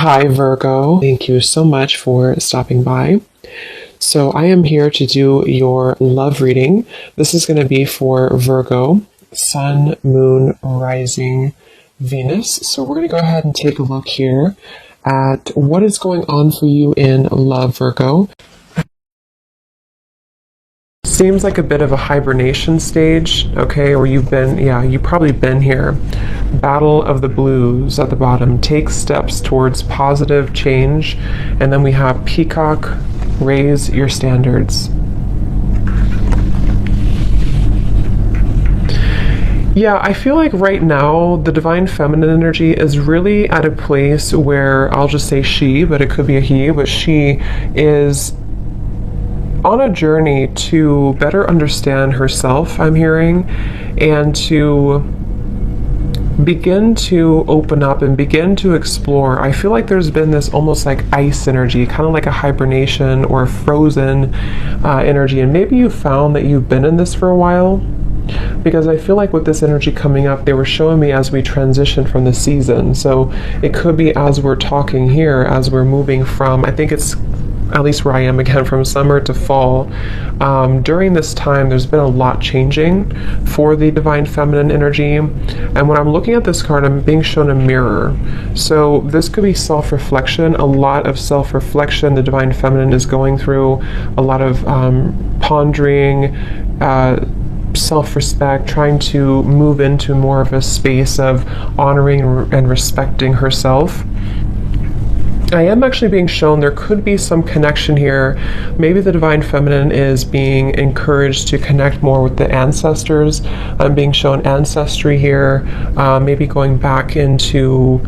Hi, Virgo. Thank you so much for stopping by. So, I am here to do your love reading. This is going to be for Virgo, Sun, Moon, Rising, Venus. So, we're going to go ahead and take a look here at what is going on for you in love, Virgo. Seems like a bit of a hibernation stage, okay, or you've probably been here. Battle of the Blues at the bottom. Take steps towards positive change. And then we have Peacock, raise your standards. Yeah, I feel like right now the divine feminine energy is really at a place where I'll just say she, but it could be a he, but she is on a journey to better understand herself, I'm hearing, and to begin to open up and begin to explore. I feel like there's been this almost like ice energy, kind of like a hibernation or a frozen energy, and maybe you found that you've been in this for a while, because I feel like with this energy coming up, they were showing me as we transition from the season. So it could be as we're talking here, as we're moving from, I think it's at least where I am again, from summer to fall. During this time, there's been a lot changing for the divine feminine energy. And when I'm looking at this card, I'm being shown a mirror. So this could be self-reflection, a lot of self-reflection the divine feminine is going through, a lot of pondering, self-respect, trying to move into more of a space of honoring and respecting herself. I am actually being shown there could be some connection here. Maybe the divine feminine is being encouraged to connect more with the ancestors. I'm being shown ancestry here, maybe going back into,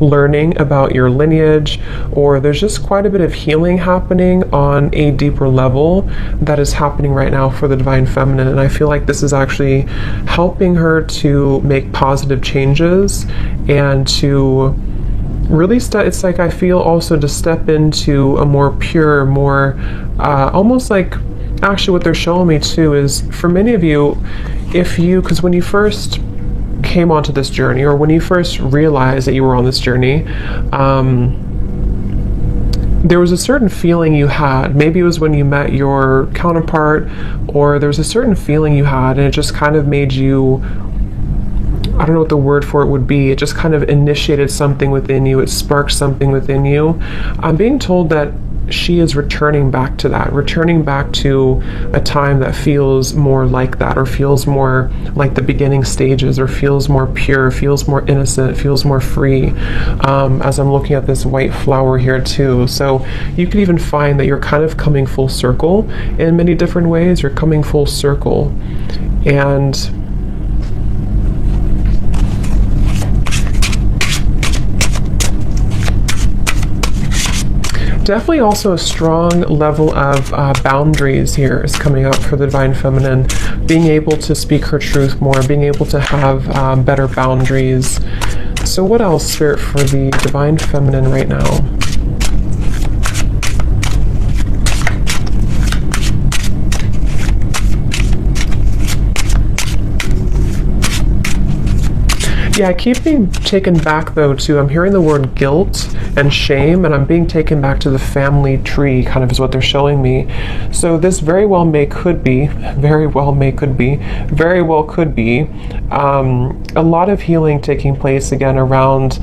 learning about your lineage, or there's just quite a bit of healing happening on a deeper level that is happening right now for the divine feminine. And I feel like this is actually helping her to make positive changes and to really it's like I feel also to step into a more pure, more almost like, actually what they're showing me too is for many of you, because when you first came onto this journey, or when you first realized that you were on this journey, there was a certain feeling you had. Maybe it was when you met your counterpart, or there was a certain feeling you had, and it just kind of made you, I don't know what the word for it would be. It just kind of initiated something within you. It sparked something within you. I'm being told that she is returning back to that, returning back to a time that feels more like that, or feels more like the beginning stages, or feels more pure, feels more innocent, feels more free, as I'm looking at this white flower here too. So you could even find that you're kind of coming full circle in many different ways. You're coming full circle. And definitely also a strong level of boundaries here is coming up for the divine feminine, being able to speak her truth more, being able to have better boundaries. So what else, Spirit, for the divine feminine right now? Yeah, I keep being taken back though to, I'm hearing the word guilt and shame, and I'm being taken back to the family tree, kind of is what they're showing me. So this very well could be a lot of healing taking place again around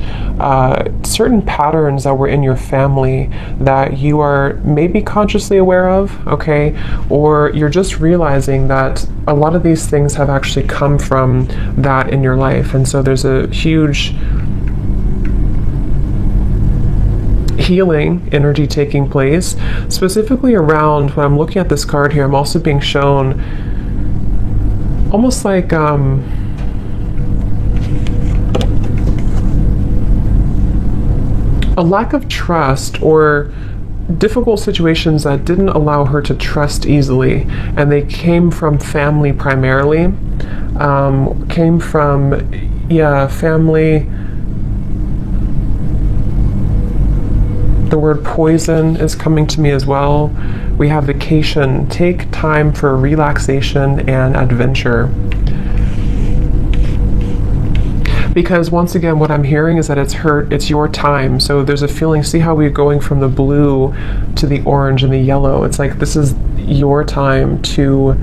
certain patterns that were in your family that you are maybe consciously aware of, okay? Or you're just realizing that a lot of these things have actually come from that in your life. And so there's a huge healing energy taking place, specifically around, when I'm looking at this card here, I'm also being shown almost like a lack of trust, or difficult situations that didn't allow her to trust easily, and they came from family primarily, family. The word poison is coming to me as well. We have vacation. Take time for relaxation and adventure. because once again, what I'm hearing is that it's your time. So there's a feeling, see how we're going from the blue to the orange and the yellow. It's like this is your time to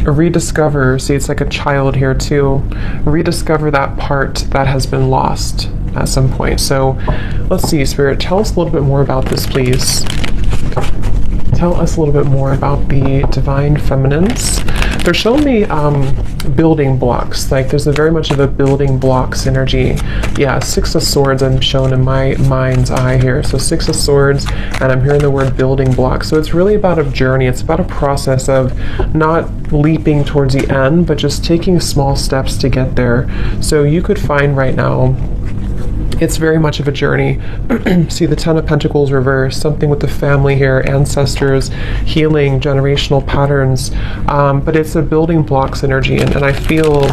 rediscover, see, it's like a child here too, rediscover that part that has been lost at some point. So let's see, Spirit, tell us a little bit more about this, please. Tell us a little bit more about the divine feminines. They're showing me building blocks. Like there's a very much of a building blocks energy. Yeah, Six of Swords I'm shown in my mind's eye here. So Six of Swords, and I'm hearing the word building blocks. So it's really about a journey. It's about a process of not leaping towards the end, but just taking small steps to get there. So you could find right now, it's very much of a journey. See the Ten of Pentacles reversed, something with the family here, ancestors, healing, generational patterns. But it's a building blocks energy, and I feel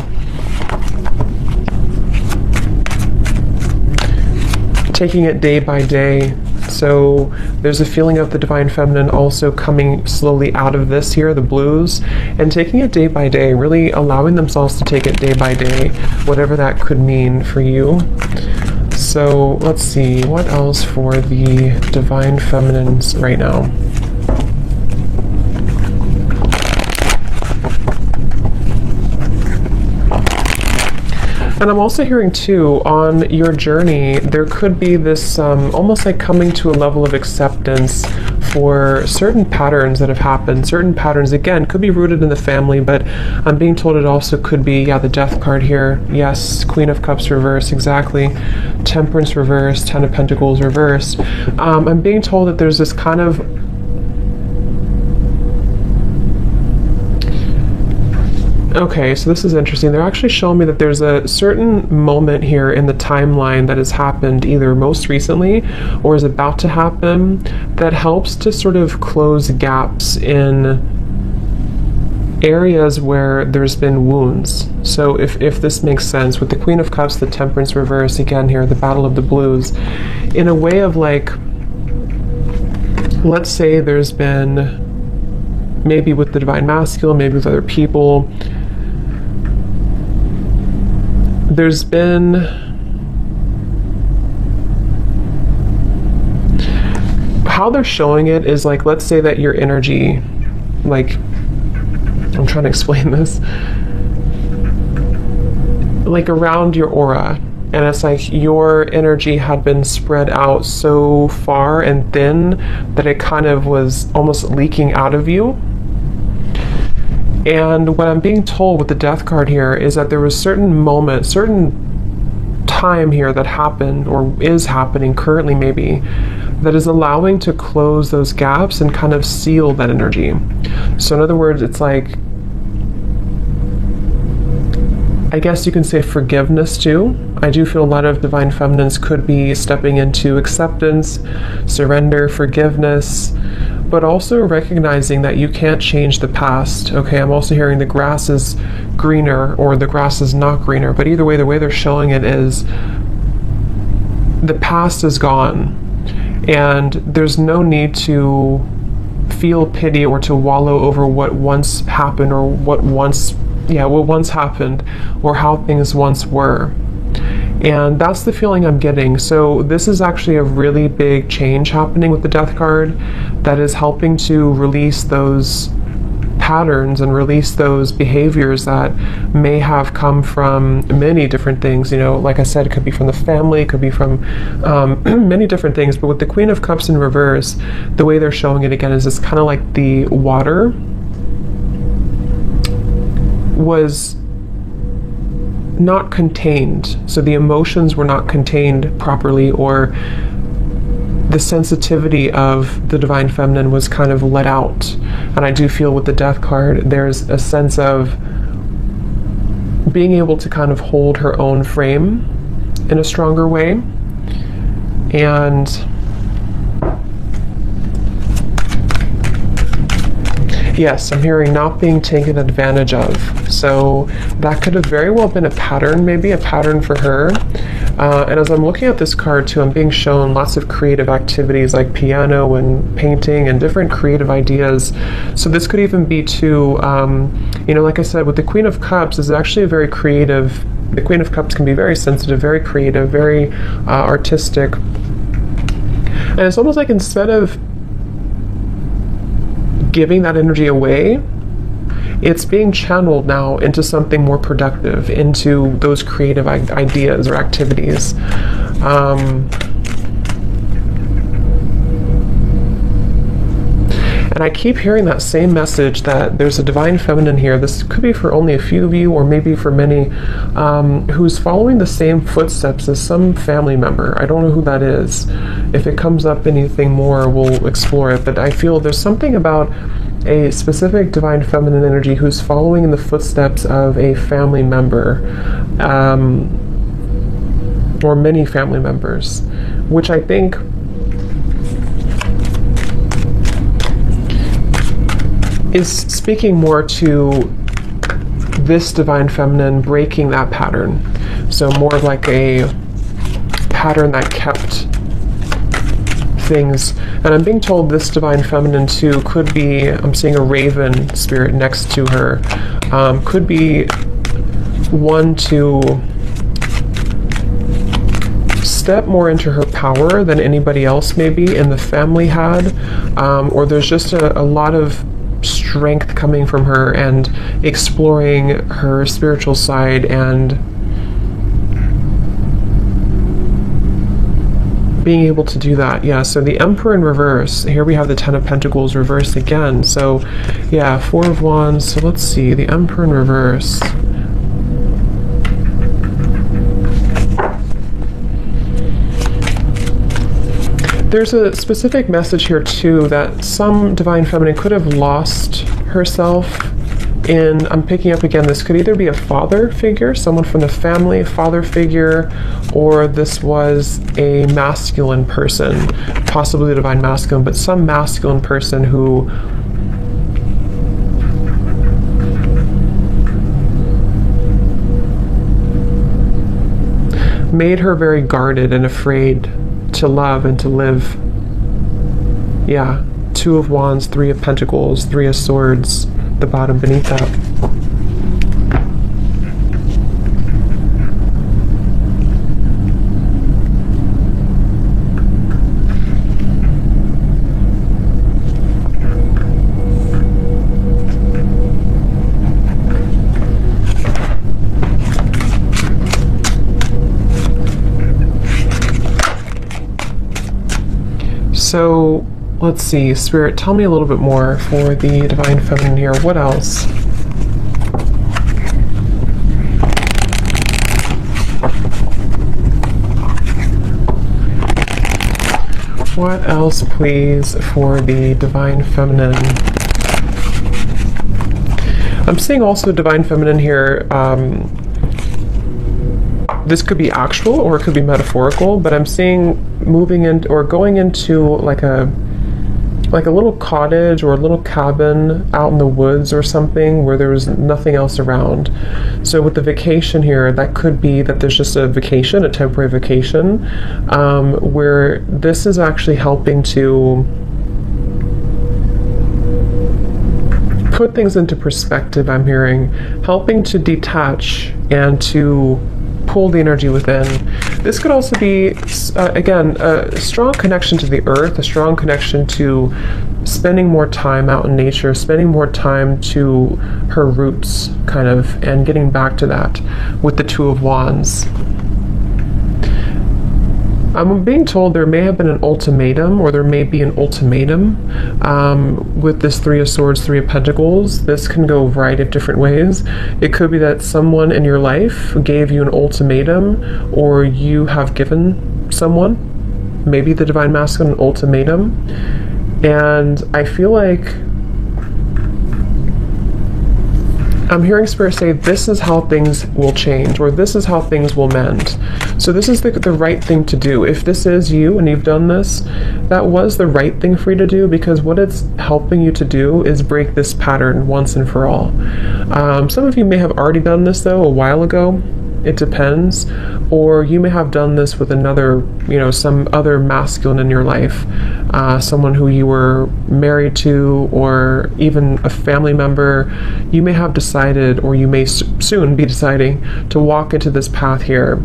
taking it day by day. So there's a feeling of the divine feminine also coming slowly out of this here, the blues, and taking it day by day, really allowing themselves to take it day by day, whatever that could mean for you. So let's see, what else for the divine feminines right now? And I'm also hearing too, on your journey, there could be this almost like coming to a level of acceptance for certain patterns that have happened. Certain patterns, again, could be rooted in the family, but I'm being told it also could be, yeah, the Death card here. Yes, Queen of Cups reversed, exactly. Temperance reversed, Ten of Pentacles reversed. I'm being told that there's this kind of okay, so this is interesting. They're actually showing me that there's a certain moment here in the timeline that has happened either most recently or is about to happen that helps to sort of close gaps in areas where there's been wounds. So if this makes sense, with the Queen of Cups, the Temperance reverse, again here, the Battle of the Blues, in a way of like, let's say there's been, maybe with the Divine Masculine, maybe with other people, there's been how they're showing it is like, let's say that your energy, like, I'm trying to explain this, like around your aura, and it's like your energy had been spread out so far and thin that it kind of was almost leaking out of you. And what I'm being told with the Death card here is that there was certain moment, certain time here that happened or is happening currently maybe, that is allowing to close those gaps and kind of seal that energy. So in other words, it's like, I guess you can say forgiveness too. I do feel a lot of divine feminines could be stepping into acceptance, surrender, forgiveness, but also recognizing that you can't change the past. Okay, I'm also hearing the grass is greener or the grass is not greener, but either way, the way they're showing it is the past is gone and there's no need to feel pity or to wallow over what once happened or what once happened or how things once were. And that's the feeling I'm getting. So this is actually a really big change happening with the Death card that is helping to release those patterns and release those behaviors that may have come from many different things. You know, like I said, it could be from the family, it could be from many different things. But with the Queen of Cups in reverse, the way they're showing it again is it's kind of like the water was not contained, so the emotions were not contained properly, or the sensitivity of the divine feminine was kind of let out. And I do feel with the Death card there's a sense of being able to kind of hold her own frame in a stronger way. And yes, I'm hearing not being taken advantage of. So that could have very well been a pattern, maybe a pattern for her And as I'm looking at this card too, I'm being shown lots of creative activities like piano and painting and different creative ideas. So this could even be too, like I said, with the Queen of Cups is actually a very creative. The Queen of Cups can be very sensitive, very creative, very artistic. And it's almost like instead of giving that energy away, it's being channeled now into something more productive, into those creative ideas or activities. And I keep hearing that same message that there's a divine feminine here. This could be for only a few of you, or maybe for many, who's following the same footsteps as some family member. I don't know who that is. If it comes up anything more, we'll explore it. But I feel there's something about a specific divine feminine energy who's following in the footsteps of a family member, or many family members, which I think is speaking more to this divine feminine breaking that pattern. So more of like a pattern that kept things. And I'm being told this divine feminine too could be, I'm seeing a raven spirit next to her, could be one to step more into her power than anybody else maybe in the family had, or there's just a lot of strength coming from her and exploring her spiritual side and being able to do that. Yeah, so the Emperor in reverse. Here we have the Ten of Pentacles reversed again. So yeah, Four of Wands. So let's see, the Emperor in reverse. There's a specific message here too that some divine feminine could have lost herself in, I'm picking up again, this could either be a father figure, someone from the family, father figure, or this was a masculine person, possibly the divine masculine, but some masculine person who made her very guarded and afraid to love and to live. Yeah, Two of Wands, Three of Pentacles, Three of Swords, the bottom beneath that. So let's see, Spirit, tell me a little bit more for the divine feminine here. What else? What else, please, for the divine feminine? I'm seeing also divine feminine here. This could be actual or it could be metaphorical, but I'm seeing moving in or going into like a little cottage or a little cabin out in the woods or something where there was nothing else around. So with the vacation here, that could be that there's just a vacation, a temporary vacation, where this is actually helping to put things into perspective. I'm hearing helping to detach and to pull the energy within. This could also be, again, a strong connection to the earth, a strong connection to spending more time out in nature, spending more time to her roots, kind of, and getting back to that with the Two of Wands. I'm being told there may have been an ultimatum, or there may be an ultimatum with this Three of Swords, Three of Pentacles. This can go a variety of different ways. It could be that someone in your life gave you an ultimatum, or you have given someone, maybe the divine masculine, an ultimatum. And I feel like I'm hearing Spirit say this is how things will change, or this is how things will mend. So this is the right thing to do. If this is you and you've done this, that was the right thing for you to do, because what it's helping you to do is break this pattern once and for all. Some of you may have already done this though a while ago, It depends. Or you may have done this with another, some other masculine in your life, someone who you were married to, or even a family member. You may have decided, or you may soon be deciding, to walk into this path here.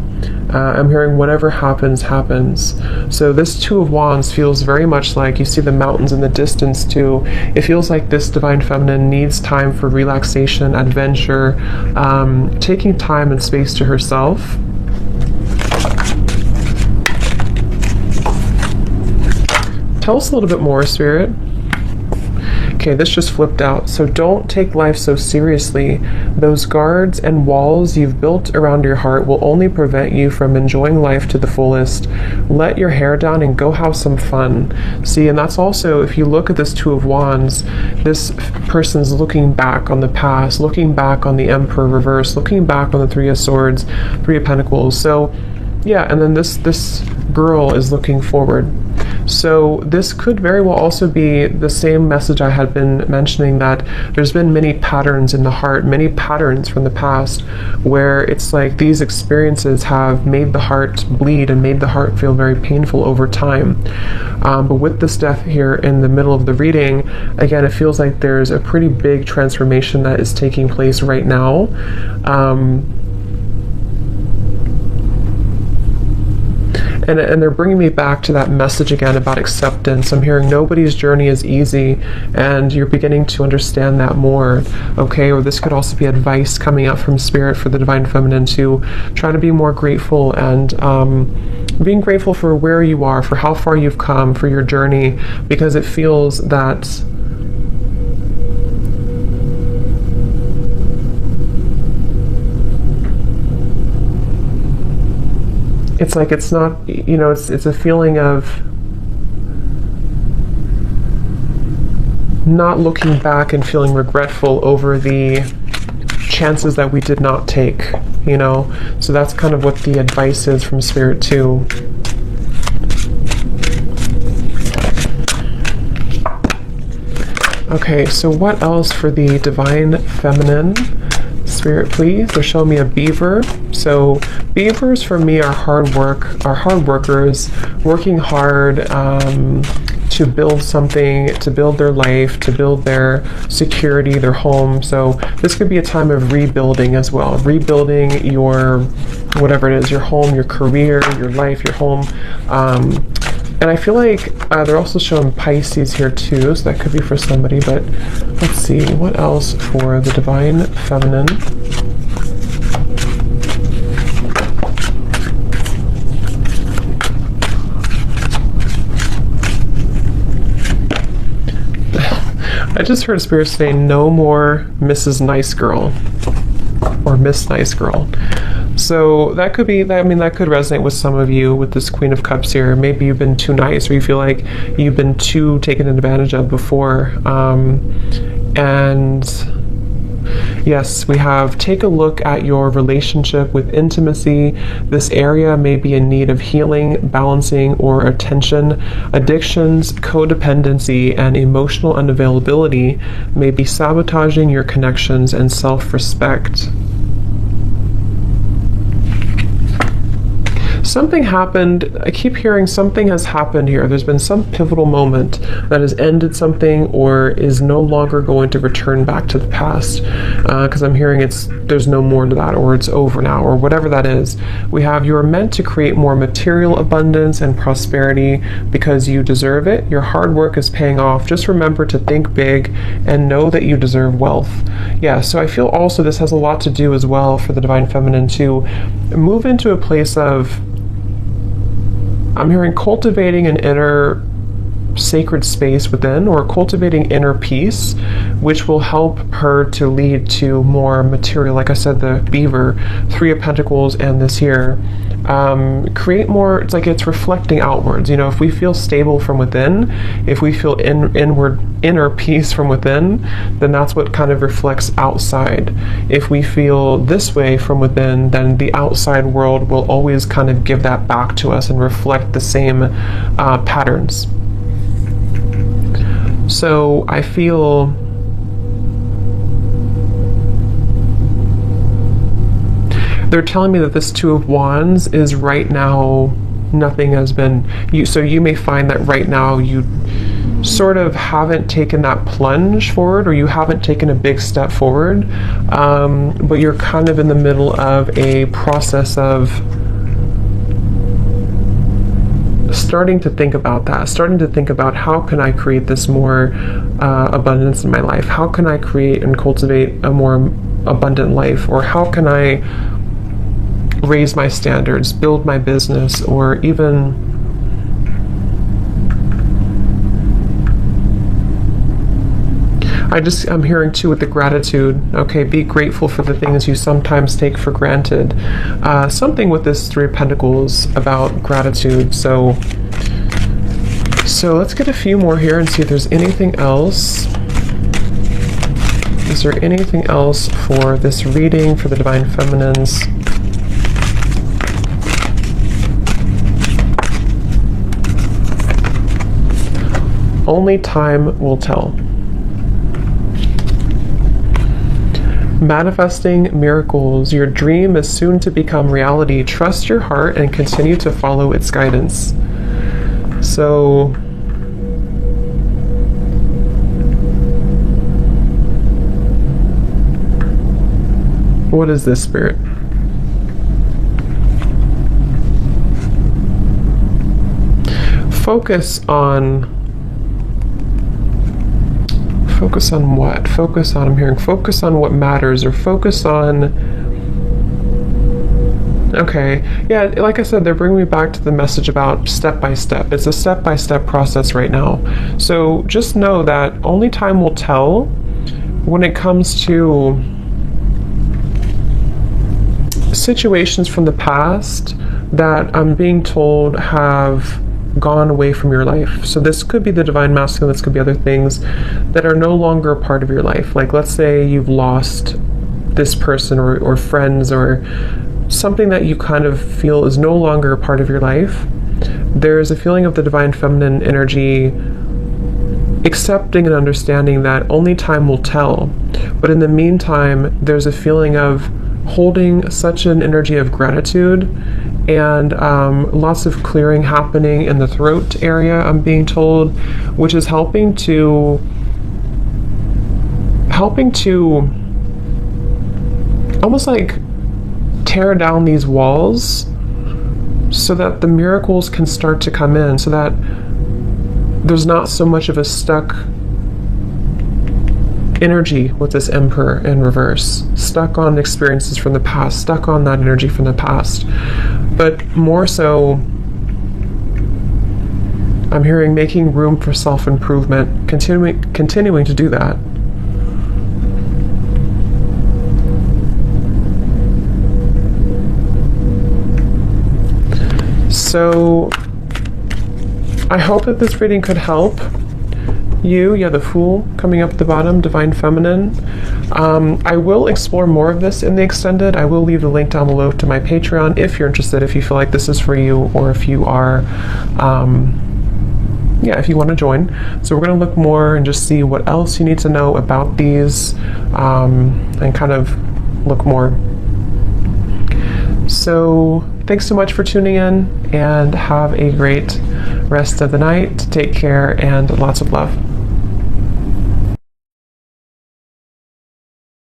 I'm hearing whatever happens, happens. So this Two of Wands feels very much like, you see the mountains in the distance too. It feels like this Divine Feminine needs time for relaxation, adventure, taking time and space to herself. Tell us a little bit more, Spirit. Okay, this just flipped out. So don't take life so seriously. Those guards and walls you've built around your heart will only prevent you from enjoying life to the fullest. Let your hair down and go have some fun. See, and that's also, if you look at this Two of Wands, this person's looking back on the past, looking back on the Emperor reverse, looking back on the Three of Swords, Three of Pentacles. So yeah, and then this girl is looking forward. So this could very well also be the same message I had been mentioning, that there's been many patterns in the heart, many patterns from the past, where it's like these experiences have made the heart bleed and made the heart feel very painful over time. But with this death here in the middle of the reading, again, it feels like there's a pretty big transformation that is taking place right now. And they're bringing me back to that message again about acceptance. I'm hearing nobody's journey is easy, and you're beginning to understand that more, okay? Or this could also be advice coming out from Spirit for the Divine Feminine to try to be more grateful, and being grateful for where you are, for how far you've come, for your journey, because it feels that it's like it's not, it's a feeling of not looking back and feeling regretful over the chances that we did not take, So that's kind of what the advice is from Spirit too. Okay, so what else for the Divine Feminine? Spirit, please. They're showing me a beaver. So beavers for me are hard workers, working hard to build something, to build their life, to build their security, their home. So this could be a time of rebuilding as well, rebuilding your, whatever it is, your home, your career, your life, your home. And I feel like they're also showing Pisces here too, so that could be for somebody, but let's see, what else for the Divine Feminine? I just heard Spirit say, no more Mrs. Nice Girl, or Miss Nice Girl. So that could be, that could resonate with some of you with this Queen of Cups here. Maybe you've been too nice, or you feel like you've been too taken advantage of before. And yes, we have, take a look at your relationship with intimacy. This area may be in need of healing, balancing, or attention. Addictions, codependency, and emotional unavailability may be sabotaging your connections and self-respect. Something happened, I keep hearing something has happened here. There's been some pivotal moment that has ended something, or is no longer going to return back to the past. Because I'm hearing there's no more to that, or it's over now, or whatever that is. We have, you are meant to create more material abundance and prosperity because you deserve it. Your hard work is paying off. Just remember to think big and know that you deserve wealth. Yeah, so I feel also this has a lot to do as well for the Divine Feminine to move into a place of, I'm hearing cultivating an inner sacred space within, or cultivating inner peace, which will help her to lead to more material, like I said, the beaver, Three of Pentacles, and this here. Create more, it's like it's reflecting outwards. If we feel stable from within, if we feel inner peace from within, then that's what kind of reflects outside. If we feel this way from within, then the outside world will always kind of give that back to us and reflect the same patterns. So I feel they're telling me that this Two of Wands is right now, nothing has been, so you may find that right now you sort of haven't taken that plunge forward, or you haven't taken a big step forward, but you're kind of in the middle of a process of starting to think about that, starting to think about how can I create this more abundance in my life? How can I create and cultivate a more abundant life? Or how can I raise my standards, build my business, or even I'm hearing too with the gratitude, okay, be grateful for the things you sometimes take for granted. Something with this Three of Pentacles about gratitude. So let's get a few more here and see if there's anything else. Is there anything else for this reading for the Divine Feminines? Only time will tell. Manifesting miracles. Your dream is soon to become reality. Trust your heart and continue to follow its guidance. So, what is this, Spirit? Focus on what? Focus on, I'm hearing, focus on what matters, or focus on, okay, yeah, like I said, they're bringing me back to the message about step by step. It's a step-by-step process right now. So just know that only time will tell when it comes to situations from the past that I'm being told have gone away from your life. So this could be the Divine Masculine, this could be other things that are no longer a part of your life. Like, let's say you've lost this person or friends, or something that you kind of feel is no longer a part of your life. There's a feeling of the Divine Feminine energy accepting and understanding that only time will tell. But in the meantime, there's a feeling of holding such an energy of gratitude, and lots of clearing happening in the throat area, I'm being told, which is helping to almost like tear down these walls so that the miracles can start to come in, so that there's not so much of a stuck energy with this Emperor in reverse, stuck on experiences from the past, stuck on that energy from the past. But more so, I'm hearing making room for self-improvement, continuing to do that. So I hope that this reading could help you. Yeah, the Fool coming up at the bottom, Divine Feminine. I will explore more of this in the extended. I will leave the link down below to my Patreon if you're interested, if you feel like this is for you, or if you are, if you want to join. So we're going to look more and just see what else you need to know about these, and kind of look more. So thanks so much for tuning in, and have a great rest of the night. Take care, and lots of love.